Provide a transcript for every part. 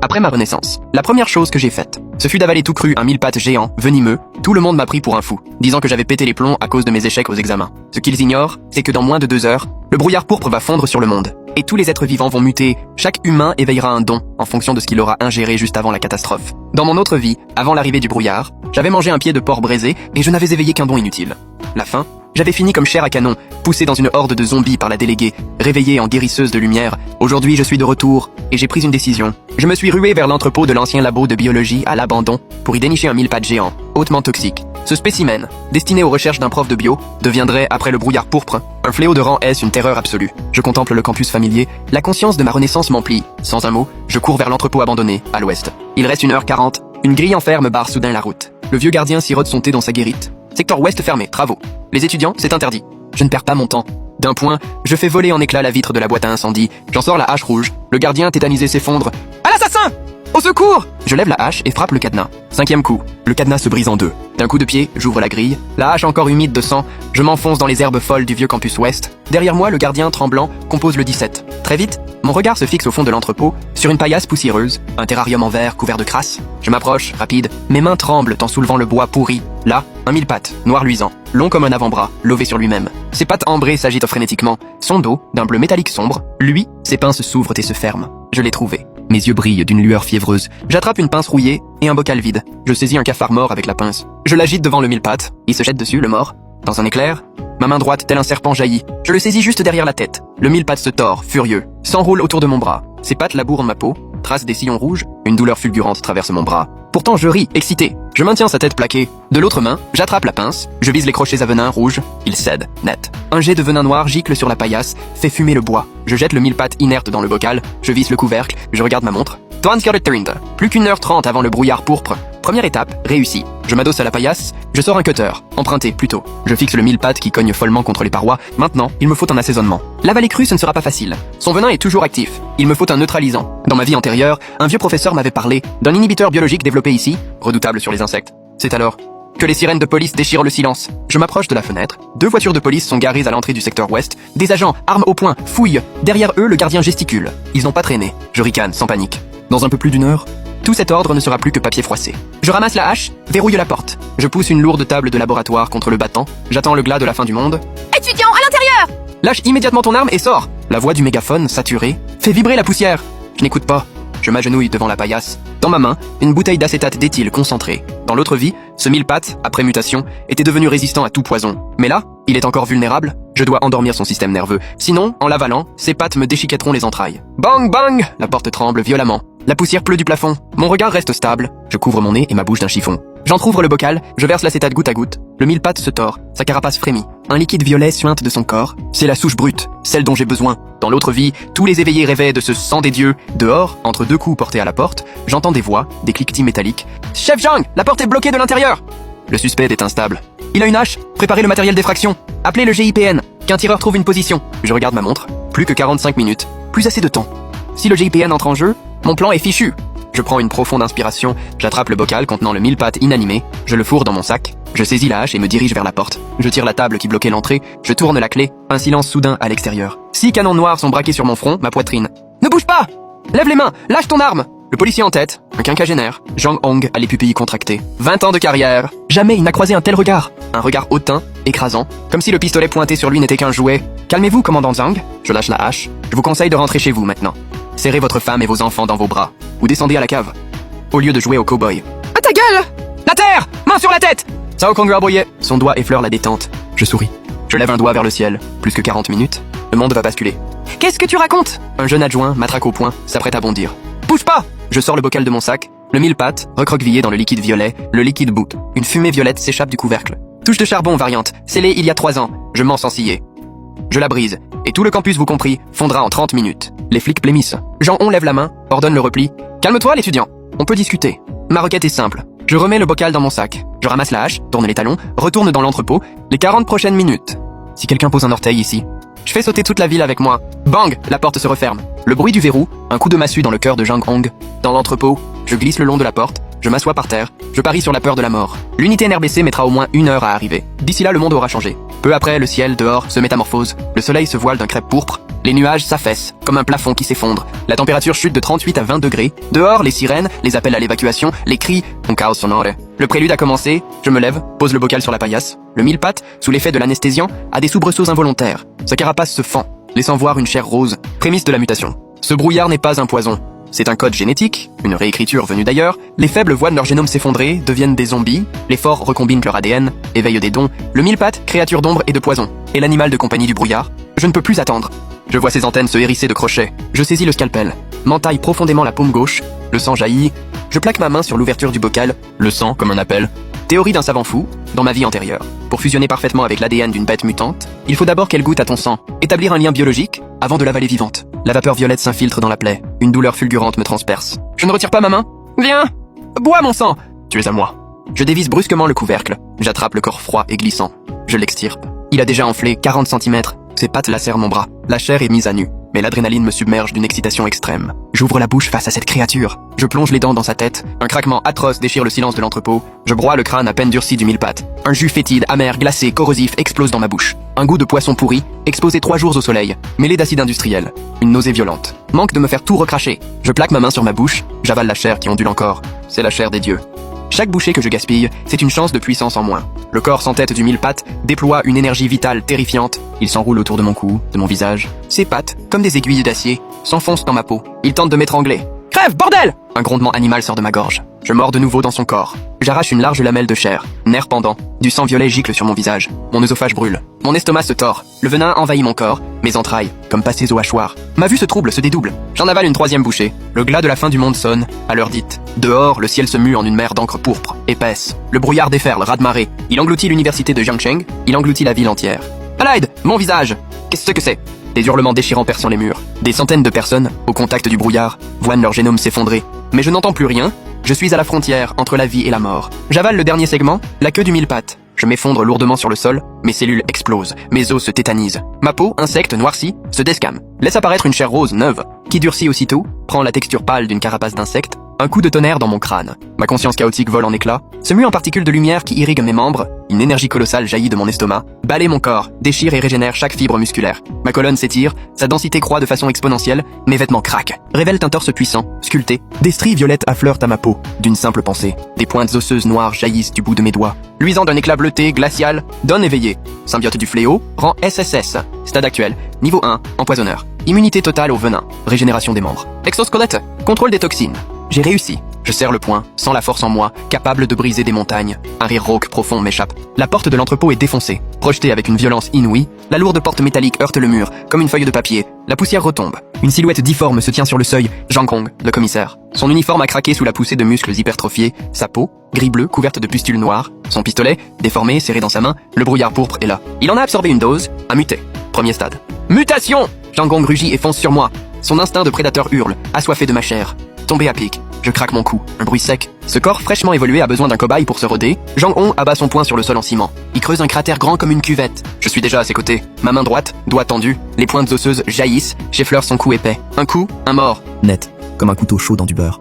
Après ma renaissance, la première chose que j'ai faite, ce fut d'avaler tout cru un mille pattes géant, venimeux. Tout le monde m'a pris pour un fou, disant que j'avais pété les plombs à cause de mes échecs aux examens. Ce qu'ils ignorent, c'est que dans moins de 2 heures, le brouillard pourpre va fondre sur le monde. Et tous les êtres vivants vont muter, chaque humain éveillera un don en fonction de ce qu'il aura ingéré juste avant la catastrophe. Dans mon autre vie, avant l'arrivée du brouillard, j'avais mangé un pied de porc braisé et je n'avais éveillé qu'un don inutile. La faim, j'avais fini comme chair à canon, poussé dans une horde de zombies par la déléguée, réveillée en guérisseuse de lumière. Aujourd'hui je suis de retour, et j'ai pris une décision. Je me suis rué vers l'entrepôt de l'ancien labo de biologie à l'abandon pour y dénicher un mille pattes géant, hautement toxique. Ce spécimen, destiné aux recherches d'un prof de bio, deviendrait, après le brouillard pourpre, un fléau de rang S, une terreur absolue. Je contemple le campus familier, la conscience de ma renaissance m'emplit. Sans un mot, je cours vers l'entrepôt abandonné, à l'ouest. Il reste 1h40, une grille en fer me barre soudain la route. Le vieux gardien sirote son thé dans sa guérite. Secteur ouest fermé, travaux. Les étudiants, c'est interdit. Je ne perds pas mon temps. D'un point, je fais voler en éclats la vitre de la boîte à incendie. J'en sors la hache rouge. Le gardien tétanisé s'effondre. À l'assassin! Au secours! Je lève la hache et frappe le cadenas. 5e coup. Le cadenas se brise en 2. D'un coup de pied, j'ouvre la grille. La hache encore humide de sang. Je m'enfonce dans les herbes folles du vieux campus ouest. Derrière moi, le gardien tremblant compose le 17. Très vite, mon regard se fixe au fond de l'entrepôt, sur une paillasse poussiéreuse, un terrarium en verre couvert de crasse. Je m'approche, rapide. Mes mains tremblent en soulevant le bois pourri. Là, un mille pattes, noir luisant, long comme un avant-bras, lové sur lui-même. Ses pattes ambrées s'agitent frénétiquement. Son dos, d'un bleu métallique sombre. Lui, ses pinces s'ouvrent et se ferment. Je l'ai trouvé. Mes yeux brillent d'une lueur fiévreuse. J'attrape une pince rouillée et un bocal vide. Je saisis un cafard mort avec la pince. Je l'agite devant le mille pattes. Il se jette dessus, le mort. Dans un éclair, ma main droite, tel un serpent, jaillit. Je le saisis juste derrière la tête. Le mille pattes se tord, furieux, s'enroule autour de mon bras. Ses pattes labourent ma peau, tracent des sillons rouges. Une douleur fulgurante traverse mon bras. Pourtant, je ris, excité. Je maintiens sa tête plaquée. De l'autre main, j'attrape la pince. Je vise les crochets à venin rouge. Il cède, net. Un jet de venin noir gicle sur la paillasse, fait fumer le bois. Je jette le mille pattes inerte dans le bocal. Je visse le couvercle. Je regarde ma montre. Plus qu'1h30 avant le brouillard pourpre. Première étape, réussie. Je m'adosse à la paillasse, je sors un cutter, emprunté plutôt. Je fixe le mille pattes qui cogne follement contre les parois. Maintenant, il me faut un assaisonnement. L'avaler cru, ce ne sera pas facile. Son venin est toujours actif. Il me faut un neutralisant. Dans ma vie antérieure, un vieux professeur m'avait parlé d'un inhibiteur biologique développé ici, redoutable sur les insectes. C'est alors que les sirènes de police déchirent le silence. Je m'approche de la fenêtre. 2 voitures de police sont garées à l'entrée du secteur ouest. Des agents, armes au poing, fouillent. Derrière eux, le gardien gesticule. Ils n'ont pas traîné. Je ricane, sans panique. Dans un peu plus d'1 heure, tout cet ordre ne sera plus que papier froissé. Je ramasse la hache, verrouille la porte. Je pousse une lourde table de laboratoire contre le battant. J'attends le glas de la fin du monde. Étudiant, à l'intérieur! Lâche immédiatement ton arme et sors. La voix du mégaphone, saturée, fait vibrer la poussière. Je n'écoute pas. Je m'agenouille devant la paillasse. Dans ma main, une bouteille d'acétate d'éthyle concentrée. Dans l'autre vie, ce mille pattes, après mutation, était devenu résistant à tout poison. Mais là, il est encore vulnérable. Je dois endormir son système nerveux. Sinon, en l'avalant, ses pattes me déchiquetteront les entrailles. Bang, bang! La porte tremble violemment. La poussière pleut du plafond. Mon regard reste stable. Je couvre mon nez et ma bouche d'un chiffon. J'entrouvre le bocal, je verse l'acétate goutte à goutte. Le mille pattes se tord, sa carapace frémit. Un liquide violet suinte de son corps. C'est la souche brute, celle dont j'ai besoin. Dans l'autre vie, tous les éveillés rêvaient de ce sang des dieux. Dehors, entre 2 coups portés à la porte, j'entends des voix, des cliquetis métalliques. Chef Zhang, la porte est bloquée de l'intérieur! Le suspect est instable. Il a une hache, préparez le matériel d'effraction. Appelez le GIPN, qu'un tireur trouve une position. Je regarde ma montre. Plus que 45 minutes. Plus assez de temps. Si le GIPN entre en jeu, mon plan est fichu. Je prends une profonde inspiration, j'attrape le bocal contenant le mille pattes inanimé, je le fourre dans mon sac, je saisis la hache et me dirige vers la porte. Je tire la table qui bloquait l'entrée, je tourne la clé, un silence soudain à l'extérieur. 6 canons noirs sont braqués sur mon front, ma poitrine. Ne bouge pas! Lève les mains, lâche ton arme! Le policier en tête, un quinquagénaire, Zhang Hong a les pupilles contractées. 20 ans de carrière. Jamais il n'a croisé un tel regard. Un regard hautain, écrasant, comme si le pistolet pointé sur lui n'était qu'un jouet. Calmez-vous, commandant Zhang. Je lâche la hache. Je vous conseille de rentrer chez vous maintenant. Serrez votre femme et vos enfants dans vos bras. Ou descendez à la cave. Au lieu de jouer au cow-boy. À ta gueule! La terre! Main sur la tête! Sao Kongraboye. Son doigt effleure la détente. Je souris. Je lève un doigt vers le ciel. Plus que 40 minutes. Le monde va basculer. Qu'est-ce que tu racontes? Un jeune adjoint, matraque au poing, s'apprête à bondir. Bouge pas! Je sors le bocal de mon sac. Le mille pattes, recroquevillé dans le liquide violet, le liquide bout. Une fumée violette s'échappe du couvercle. Touche de charbon variante, scellée il y a 3 ans. Je mens sans ciller. Je la brise, et tout le campus, vous compris, fondra en 30 minutes. Les flics blêmissent. Jean-On lève la main, ordonne le repli. Calme-toi, l'étudiant. On peut discuter. Ma requête est simple. Je remets le bocal dans mon sac. Je ramasse la hache, tourne les talons, retourne dans l'entrepôt. Les 40 prochaines minutes. Si quelqu'un pose un orteil ici, je fais sauter toute la ville avec moi. Bang! La porte se referme. Le bruit du verrou, un coup de massue dans le cœur de Zhang Hong. Dans l'entrepôt, je glisse le long de la porte, je m'assois par terre, je parie sur la peur de la mort. L'unité NRBC mettra au moins 1 heure à arriver. D'ici là, le monde aura changé. Peu après, le ciel, dehors, se métamorphose. Le soleil se voile d'un crêpe pourpre. Les nuages s'affaissent, comme un plafond qui s'effondre. La température chute de 38 à 20 degrés. Dehors, les sirènes, les appels à l'évacuation, les cris, un chaos sonore. Le prélude a commencé, je me lève, pose le bocal sur la paillasse. Le mille-pattes, sous l'effet de l'anesthésiant, a des soubresauts involontaires. Sa carapace se fend, laissant voir une chair rose, prémisse de la mutation. Ce brouillard n'est pas un poison. C'est un code génétique, une réécriture venue d'ailleurs. Les faibles voient leur génome s'effondrer, deviennent des zombies. Les forts recombinent leur ADN, éveillent des dons. Le mille-pattes, créature d'ombre et de poison. Et l'animal de compagnie du brouillard. Je ne peux plus attendre. Je vois ses antennes se hérisser de crochets. Je saisis le scalpel, m'entaille profondément la paume gauche. Le sang jaillit. Je plaque ma main sur l'ouverture du bocal. Le sang, comme un appel. Théorie d'un savant fou, dans ma vie antérieure. Pour fusionner parfaitement avec l'ADN d'une bête mutante, il faut d'abord qu'elle goûte à ton sang, établir un lien biologique, avant de l'avaler vivante. La vapeur violette s'infiltre dans la plaie. Une douleur fulgurante me transperce. Je ne retire pas ma main. Viens! Bois mon sang! Tu es à moi. Je dévisse brusquement le couvercle. J'attrape le corps froid et glissant. Je l'extirpe. Il a déjà enflé 40 cm. Ses pattes lacèrent mon bras. La chair est mise à nu. Mais l'adrénaline me submerge d'une excitation extrême. J'ouvre la bouche face à cette créature. Je plonge les dents dans sa tête. Un craquement atroce déchire le silence de l'entrepôt. Je broie le crâne à peine durci du mille-pattes. Un jus fétide, amer, glacé, corrosif explose dans ma bouche. Un goût de poisson pourri, exposé 3 jours au soleil, mêlé d'acide industriel. Une nausée violente. Manque de me faire tout recracher. Je plaque ma main sur ma bouche. J'avale la chair qui ondule encore. C'est la chair des dieux. Chaque bouchée que je gaspille, c'est une chance de puissance en moins. Le corps sans tête du mille-pattes déploie une énergie vitale terrifiante. Il s'enroule autour de mon cou, de mon visage. Ses pattes, comme des aiguilles d'acier, s'enfoncent dans ma peau. Il tente de m'étrangler. Crève, bordel! Un grondement animal sort de ma gorge. Je mords de nouveau dans son corps. J'arrache une large lamelle de chair, nerf pendant. Du sang violet gicle sur mon visage. Mon œsophage brûle. Mon estomac se tord. Le venin envahit mon corps, mes entrailles, comme passées au hachoir. Ma vue se trouble, se dédouble. J'en avale une 3e bouchée. Le glas de la fin du monde sonne, à l'heure dite. Dehors, le ciel se mue en une mer d'encre pourpre, épaisse. Le brouillard déferle, raz-de-marée. Il engloutit l'université de Jiangcheng. Il engloutit la ville entière. À l'aide! Mon visage! Qu'est-ce que c'est? Des hurlements déchirants perçant les murs. Des centaines de personnes, au contact du brouillard, voient leur génome s'effondrer. Mais je n'entends plus rien. Je suis à la frontière entre la vie et la mort. J'avale le dernier segment, la queue du mille-pattes. Je m'effondre lourdement sur le sol, mes cellules explosent, mes os se tétanisent. Ma peau, insecte noircie, se descame. Laisse apparaître une chair rose neuve, qui durcit aussitôt, prend la texture pâle d'une carapace d'insecte. Un coup de tonnerre dans mon crâne. Ma conscience chaotique vole en éclats, se mue en particules de lumière qui irriguent mes membres. Une énergie colossale jaillit de mon estomac, balaie mon corps, déchire et régénère chaque fibre musculaire. Ma colonne s'étire, sa densité croît de façon exponentielle, mes vêtements craquent, révèlent un torse puissant, sculpté. Des stries violettes affleurent à ma peau. D'une simple pensée, des pointes osseuses noires jaillissent du bout de mes doigts. Luisant d'un éclat bleuté, glacial, donne éveillé. Symbiote du fléau, rang SSS. Stade actuel, niveau 1, empoisonneur. Immunité totale au venin, régénération des membres. Exosquelette, contrôle des toxines. J'ai réussi. Je serre le poing, sans la force en moi, capable de briser des montagnes. Un rire rauque profond m'échappe. La porte de l'entrepôt est défoncée. Projetée avec une violence inouïe, la lourde porte métallique heurte le mur, comme une feuille de papier. La poussière retombe. Une silhouette difforme se tient sur le seuil. Zhang Kong, le commissaire. Son uniforme a craqué sous la poussée de muscles hypertrophiés. Sa peau, gris-bleu, couverte de pustules noires. Son pistolet, déformé, serré dans sa main. Le brouillard pourpre est là. Il en a absorbé une dose, a muté. Premier stade. Mutation! Zhang Kong rugit et fonce sur moi. Son instinct de prédateur hurle, assoiffé de ma chair. Tombé à pic. Je craque mon cou, un bruit sec. Ce corps fraîchement évolué a besoin d'un cobaye pour se roder. Zhang-Hong abat son poing sur le sol en ciment. Il creuse un cratère grand comme une cuvette. Je suis déjà à ses côtés. Ma main droite, doigt tendu, les pointes osseuses jaillissent, j'effleure son cou épais. Un coup, un mort. Net, comme un couteau chaud dans du beurre.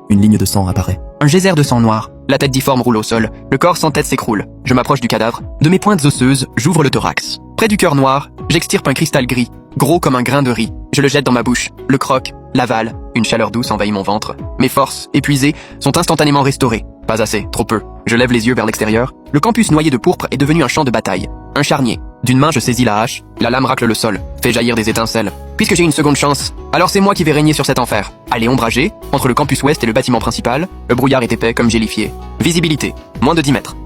Une ligne de sang apparaît. Un geyser de sang noir. La tête difforme roule au sol. Le corps sans tête s'écroule. Je m'approche du cadavre. De mes pointes osseuses, j'ouvre le thorax. Près du cœur noir, j'extirpe un cristal gris, gros comme un grain de riz. Je le jette dans ma bouche, le croque, l'avale. Une chaleur douce envahit mon ventre. Mes forces, épuisées, sont instantanément restaurées. Pas assez, trop peu. Je lève les yeux vers l'extérieur. Le campus noyé de pourpre est devenu un champ de bataille. Un charnier. D'une main, je saisis la hache. La lame racle le sol, fait jaillir des étincelles. Puisque j'ai une seconde chance, alors c'est moi qui vais régner sur cet enfer. Allée ombragée, entre le campus ouest et le bâtiment principal, le brouillard est épais comme gélifié. Visibilité, moins de 10 mètres.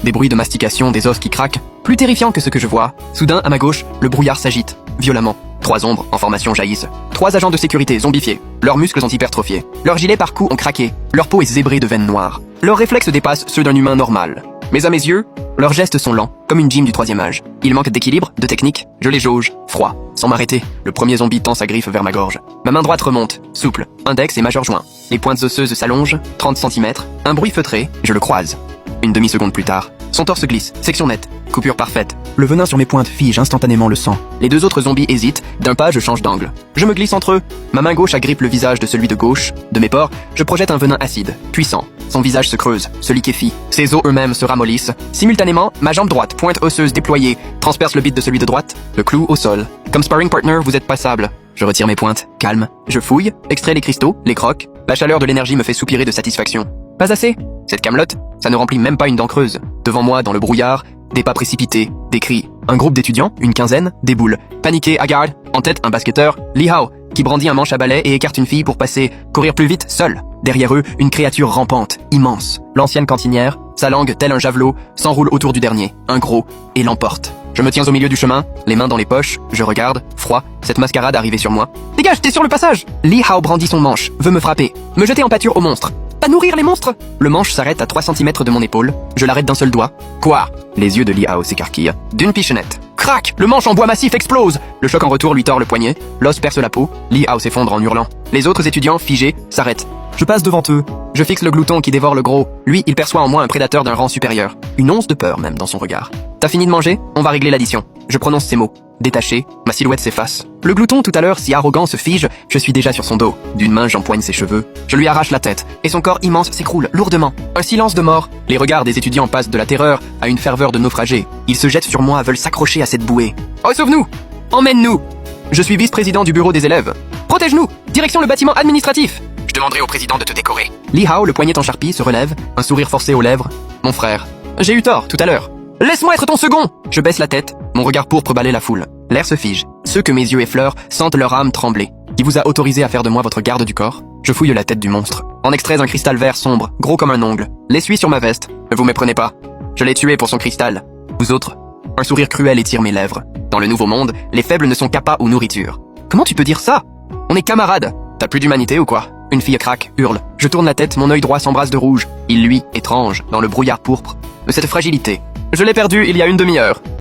Des bruits de mastication, des os qui craquent. Plus terrifiant que ce que je vois. Soudain, à ma gauche, le brouillard s'agite, violemment. 3 ombres en formation jaillissent. 3 agents de sécurité zombifiés. Leurs muscles sont hypertrophiés. Leurs gilets par coups ont craqué. Leur peau est zébrée de veines noires. Leurs réflexes dépassent ceux d'un humain normal. Mais à mes yeux, leurs gestes sont lents, comme une gym du 3e âge. Ils manquent d'équilibre, de technique. Je les jauge, froid, sans m'arrêter. Le premier zombie tend sa griffe vers ma gorge. Ma main droite remonte, souple, index et majeur joint. Les pointes osseuses s'allongent, 30 cm. Un bruit feutré, je le croise. Une demi-seconde plus tard, son torse glisse, section nette, coupure parfaite. Le venin sur mes pointes fige instantanément le sang. Les 2 autres zombies hésitent, d'un pas je change d'angle. Je me glisse entre eux. Ma main gauche agrippe le visage de celui de gauche. De mes pores, je projette un venin acide, puissant, Son visage se creuse, se liquéfie. Ses os eux-mêmes se ramollissent. Simultanément, ma jambe droite, pointe osseuse déployée, transperce le bide de celui de droite, le clou au sol. Comme sparring partner, vous êtes passable. Je retire mes pointes, calme. Je fouille, extrais les cristaux, les croque. La chaleur de l'énergie me fait soupirer de satisfaction. Pas assez. Cette camelote, ça ne remplit même pas une dent creuse. Devant moi, dans le brouillard, des pas précipités, des cris. Un groupe d'étudiants, une quinzaine, des boules. Paniqué, hagarde, en tête un basketteur, Lee Hao, qui brandit un manche à balai et écarte une fille pour passer, courir plus vite, seul. Derrière eux, une créature rampante, immense. L'ancienne cantinière, sa langue, tel un javelot, s'enroule autour du dernier, un gros, et l'emporte. Je me tiens au milieu du chemin, les mains dans les poches, je regarde, froid, cette mascarade arriver sur moi. Dégage, t'es sur le passage! Lee Hao brandit son manche, veut me frapper, me jeter en pâture au monstre. À nourrir les monstres! Le manche s'arrête à 3 cm de mon épaule, je l'arrête d'un seul doigt. Quoi? Les yeux de Lee Hao s'écarquillent. D'une pichonnette. Crac! Le manche en bois massif explose! Le choc en retour lui tord le poignet, l'os perce la peau, Lee Hao s'effondre en hurlant. Les autres étudiants, figés, s'arrêtent. Je passe devant eux. Je fixe le glouton qui dévore le gros. Lui, il perçoit en moi un prédateur d'un rang supérieur. Une once de peur même dans son regard. T'as fini de manger? On va régler l'addition. Je prononce ces mots. Détaché, ma silhouette s'efface. Le glouton tout à l'heure si arrogant se fige, je suis déjà sur son dos. D'une main j'empoigne ses cheveux. Je lui arrache la tête, et son corps immense s'écroule lourdement. Un silence de mort. Les regards des étudiants passent de la terreur à une ferveur de naufragés. Ils se jettent sur moi, veulent s'accrocher à cette bouée. Oh, sauve-nous! Emmène-nous! Je suis vice-président du bureau des élèves. Protège-nous! Direction le bâtiment administratif! Je demanderai au président de te décorer. Lee Hao, le poignet en charpie, se relève, un sourire forcé aux lèvres. Mon frère. J'ai eu tort, tout à l'heure. Laisse-moi être ton second! Je baisse la tête, mon regard pourpre balaie la foule. L'air se fige. Ceux que mes yeux effleurent sentent leur âme trembler. Qui vous a autorisé à faire de moi votre garde du corps? Je fouille la tête du monstre. En extrais un cristal vert sombre, gros comme un ongle. L'essuie sur ma veste. Ne vous méprenez pas. Je l'ai tué pour son cristal. Vous autres? Un sourire cruel étire mes lèvres. Dans le nouveau monde, les faibles ne sont qu'appât ou nourriture. Comment tu peux dire ça? On est camarades. T'as plus d'humanité ou quoi? Une fille craque, hurle. Je tourne la tête, mon œil droit s'embrasse de rouge. Il luit, étrange, dans le brouillard pourpre. De cette fragilité. Je l'ai perdu il y a une demi-heure.